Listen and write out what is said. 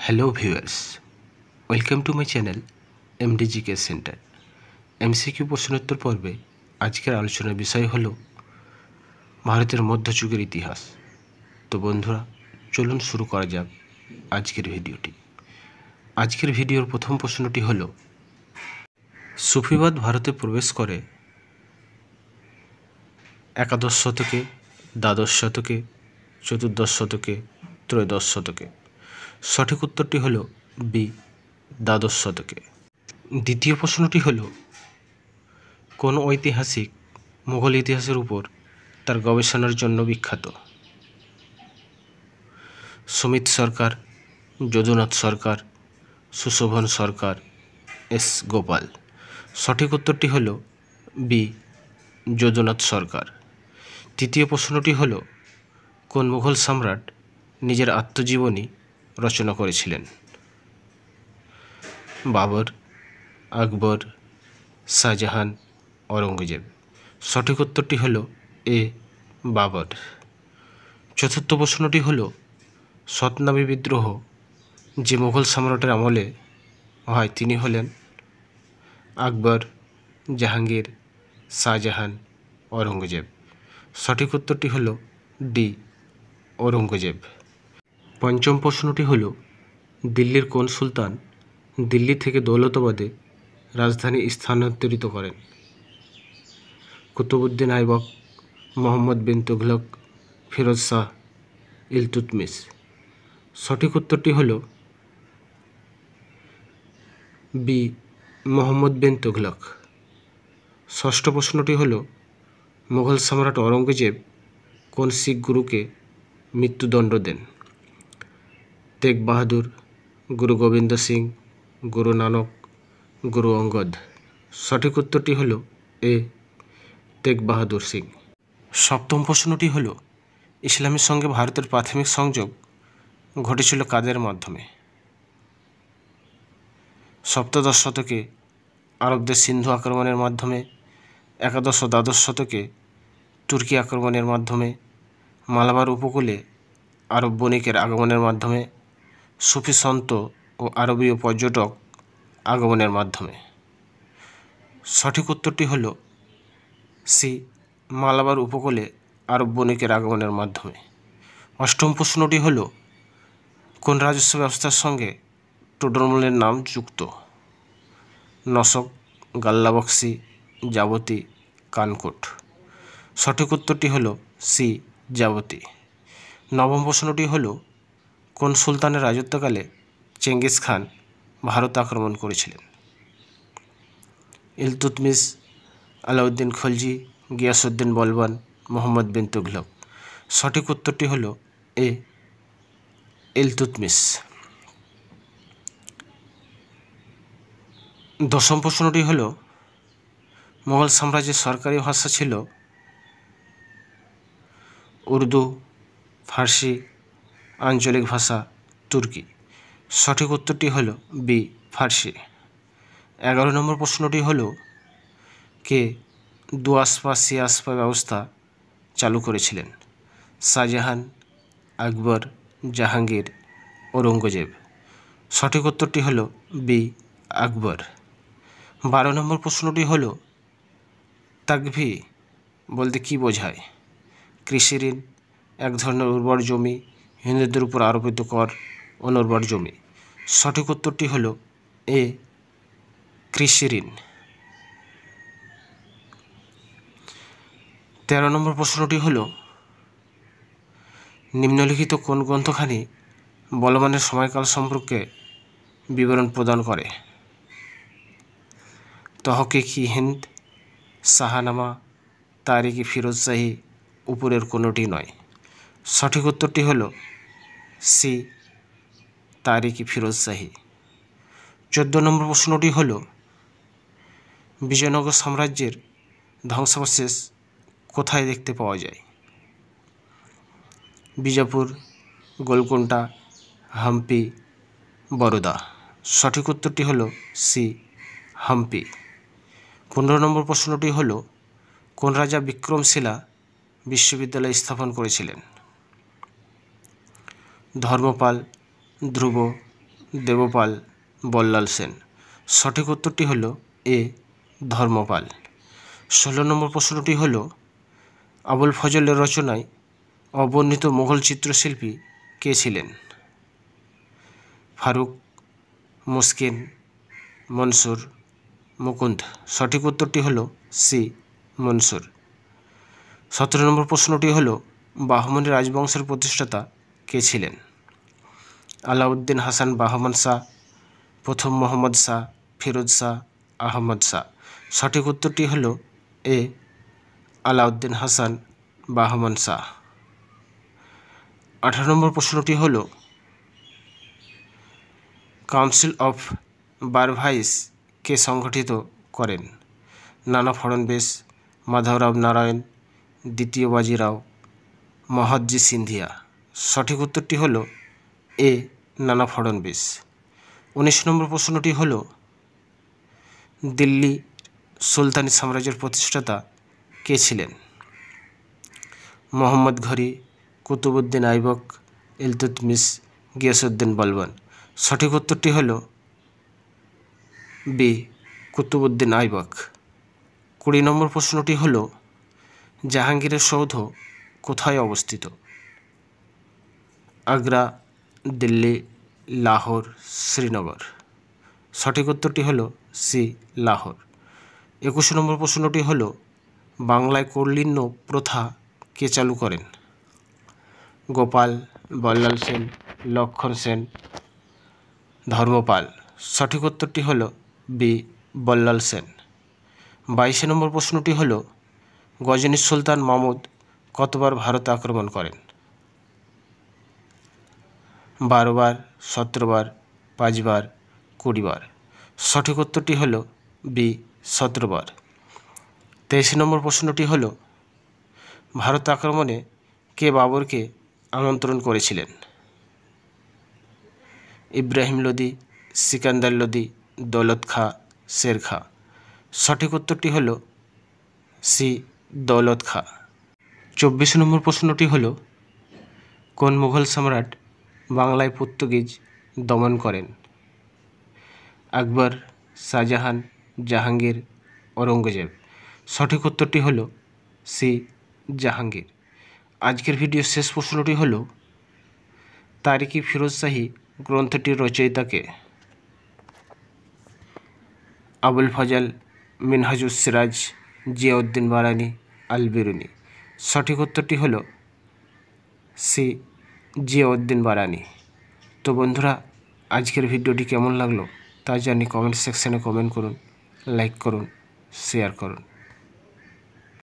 Hello viewers, welcome to my channel MDGK center. MCQ প্রশ্নোত্তর পর্বে আজকের আলোচনার বিষয় হলো ভারতের মধ্যযুগের ইতিহাস। তো বন্ধুরা, চলুন শুরু করা যাক আজকের ভিডিওটি। আজকের ভিডিওর প্রথম প্রশ্নটি হলো, সুফিবাদ ভারতে প্রবেশ করে একাদশ শতকে, দ্বাদশ শতকে, চতুর্দশ শতকে, ত্রয়োদশ শতকে। সঠিক উত্তরটি হলো বি, দ্বাদশ শতকে। দ্বিতীয় প্রশ্নটি হল, কোন ঐতিহাসিক মুঘল ইতিহাসের উপর তার গবেষণার জন্য বিখ্যাত? সুমিত সরকার, যদুনাথ সরকার, সুশোভন সরকার, এস গোপাল। সঠিক উত্তরটি হল বি, যদুনাথ সরকার। তৃতীয় প্রশ্নটি হল, কোন মুঘল সম্রাট নিজের আত্মজীবনী রচনা করেছিলেন? বাবর, আকবর, শাহজাহান, ঔরঙ্গজেব। সঠিক উত্তরটি হল এ, বাবর। চতুর্থ প্রশ্নটি হল, সতনামী বিদ্রোহ যে মুঘল সম্রাটের আমলে হয় তিনি হলেন আকবর, জাহাঙ্গীর, শাহজাহান, ঔরঙ্গজেব। সঠিক উত্তরটি হল ডি, ঔরঙ্গজেব। পঞ্চম প্রশ্নটি হল, দিল্লির কোন সুলতান দিল্লি থেকে দৌলতাবাদে রাজধানী স্থানান্তরিত করেন? কুতুবউদ্দিন আইবক, মোহাম্মদ বিন তুঘলক, ফিরোজ শাহ, ইলতুৎমিশ। সঠিক উত্তরটি হল বি, মোহাম্মদ বিন তুঘলক। ষষ্ঠ প্রশ্নটি হল, মুঘল সম্রাট ঔরঙ্গজেব কোন শিখ গুরুকে মৃত্যুদণ্ড দেন? তেগ বাহাদুর, গুরু গোবিন্দ সিং, গুরু নানক, গুরু অঙ্গদ। সঠিক উত্তরটি হল এ, তেগ বাহাদুর সিং। সপ্তম প্রশ্নটি হল, ইসলামের সঙ্গে ভারতের প্রাথমিক সংযোগ ঘটেছিল কাদের মাধ্যমে? সপ্তদশ শতকে আরবদের সিন্ধু আক্রমণের মাধ্যমে, একাদশ ও দ্বাদশ শতকে তুর্কি আক্রমণের মাধ্যমে, মালাবার উপকূলে আরব বণিকের আগমনের মাধ্যমে, সুফি সন্ত ও আরবীয় পর্যটক আগমনের মাধ্যমে। সঠিক উত্তরটি হল সি, মালাবার উপকূলে আরব বণিকের আগমনের মাধ্যমে। অষ্টম প্রশ্নটি হল, কোন রাজস্ব ব্যবস্থার সঙ্গে টোডরমলের নাম যুক্ত? নসক, গাল্লাবক্সি, যাবতী, কানকোট। সঠিক উত্তরটি হল সি, যাবতী। নবম প্রশ্নটি হল, কোন সুলতানের রাজত্বকালে চেঙ্গিস খান ভারত আক্রমণ করেছিলেন? ইলতুৎমিশ, আলাউদ্দিন খলজি, গিয়াসউদ্দিন বলবান, মোহাম্মদ বিন তুঘলক। সঠিক উত্তরটি হল এ, ইলতুৎমিশ। দশম প্রশ্নটি হল, মুঘল সাম্রাজ্যের সরকারি ভাষা ছিল উর্দু, ফার্সি, আঞ্চলিক ভাষা তুর্কি। সঠিক উত্তরটি হল বি, ফার্সি। 11 নম্বর প্রশ্নটি হল, কে দুআসপা সিআসপা ব্যবস্থা চালু করেছিলেন? শাহজাহান, আকবর, জাহাঙ্গীর, ঔরঙ্গজেব। সঠিক উত্তরটি হল বি, আকবর। 12 নম্বর প্রশ্নটি হল, তাকভি বলতে কী বোঝায়? কৃষি ঋণ, এক ধরনের উর্বর জমি, হিন্দুদের উপর আরোপিত কর, অনুর্বর জমি। সঠিক উত্তরটি হল এ, কৃষি ঋণ। 13 নম্বর প্রশ্নটি হল, নিম্নলিখিত কোন গ্রন্থখানি বলবানের সময়কাল সম্পর্কে বিবরণ প্রদান করে? তহকিক-ই হিন্দ, শাহনামা, তারিখ-ই ফিরোজ শাহী, উপরের কোনোটি নয়। সঠিক উত্তরটি হল সি, তারিখ-ই ফিরোজ শাহী। 14 নম্বর প্রশ্নটি হল, বিজয়নগর সাম্রাজ্যের ধ্বংসাবশেষ কোথায় দেখতে পাওয়া যায়? বিজাপুর, গোলকুন্ডা, হাম্পি, বরোদা। সঠিক উত্তরটি হল সি, হাম্পি। 15 নম্বর প্রশ্নটি হল, কোন রাজা বিক্রমশিলা বিশ্ববিদ্যালয় স্থাপন করেছিলেন? ধর্মপাল, ধ্রুব, দেবপাল বল্লাল সেন। সঠিক উত্তরটি হলো এ ধর্মপাল। 16 নম্বর প্রশ্নটি হলো আবুল ফজলের রচনায় অবর্ণিত মুঘল চিত্রশিল্পী কে ছিলেন? ফারুক, মুসকিন, মনসুর, মুকুন্দ। সঠিক উত্তরটি হলো সি মনসুর। 17 নম্বর প্রশ্নটি হলো বাহমনি রাজবংশের প্রতিষ্ঠাতা কে ছিলেন? আলাউদ্দিন হাসান বাহমান শাহ, প্রথম মোহাম্মদ শাহ, ফিরোজ শাহ, আহমদ শাহ। সঠিক উত্তরটি হলো এ আলাউদ্দিন হাসান বাহমান শাহ। 18 নম্বর প্রশ্নটি হল কাউন্সিল অফ ভারসাইস কে সংগঠিত করেন? নানা ফড়নবিস, মাধবরাও নারায়ণ, দ্বিতীয় বাজিরাও, মহাদজি সিন্ধিয়া। সঠিক উত্তরটি হল এ নানা ফড়নবিস। 19 নম্বর প্রশ্নটি হল দিল্লি সুলতানি সাম্রাজ্যের প্রতিষ্ঠাতা কে ছিলেন? মোহাম্মদ ঘুরি, কুতুবউদ্দিন আইবক, ইলতুৎমিশ, গিয়াসউদ্দিন বলবন। সঠিক উত্তরটি হল বি কুতুবউদ্দিন আইবক। 20 নম্বর প্রশ্নটি হল জাহাঙ্গীরের সৌধ কোথায় অবস্থিত? আগ্রা, দিল্লি, লাহোর, শ্রীনগর। সঠিক উত্তরটি হল সি লাহোর। 21 নম্বর প্রশ্নটি হল বাংলায় কৌলিন্য প্রথা কে চালু করেন? গোপাল, বল্লাল সেন, লক্ষণ সেন, ধর্মপাল। সঠিক উত্তরটি হল বি বল্লাল সেন। 22 নম্বর প্রশ্নটি হল গজনী সুলতান মাহমুদ কতবার ভারত আক্রমণ করেন? 12 বার, 17 বার, 5 বার, 20 বার। সঠিক উত্তরটি হল বি 17 বার। 23 নম্বর প্রশ্নটি হল ভারত আক্রমণে কে বাবরকে আমন্ত্রণ করেছিলেন? ইব্রাহিম লোদি, সিকান্দার লোদি, দৌলত খাঁ, শের খাঁ। সঠিক উত্তরটি হল সি দৌলত খাঁ। 24 নম্বর প্রশ্নটি হল কোন মুঘল সম্রাট বাংলায় পর্তুগিজ দমন করেন? আকবর, শাহজাহান, জাহাঙ্গীর, ঔরঙ্গজেব। সঠিক উত্তরটি হল সি জাহাঙ্গীর। আজকের ভিডিওর শেষ প্রশ্নটি হল তারিখি ফিরোজ শাহী গ্রন্থটির রচয়িতা কে? আবুল ফজল, মিনহাজুস সিরাজ, জিয়াউদ্দিন বারানি, আল বিরুনি। সঠিক উত্তরটি হল সি জিয়াউদ্দিন বারানি। তো বন্ধুরা, আজকের ভিডিওটি কেমন লাগলো তা জানি কমেন্ট সেকশানে কমেন্ট করুন, লাইক করুন, শেয়ার করুন।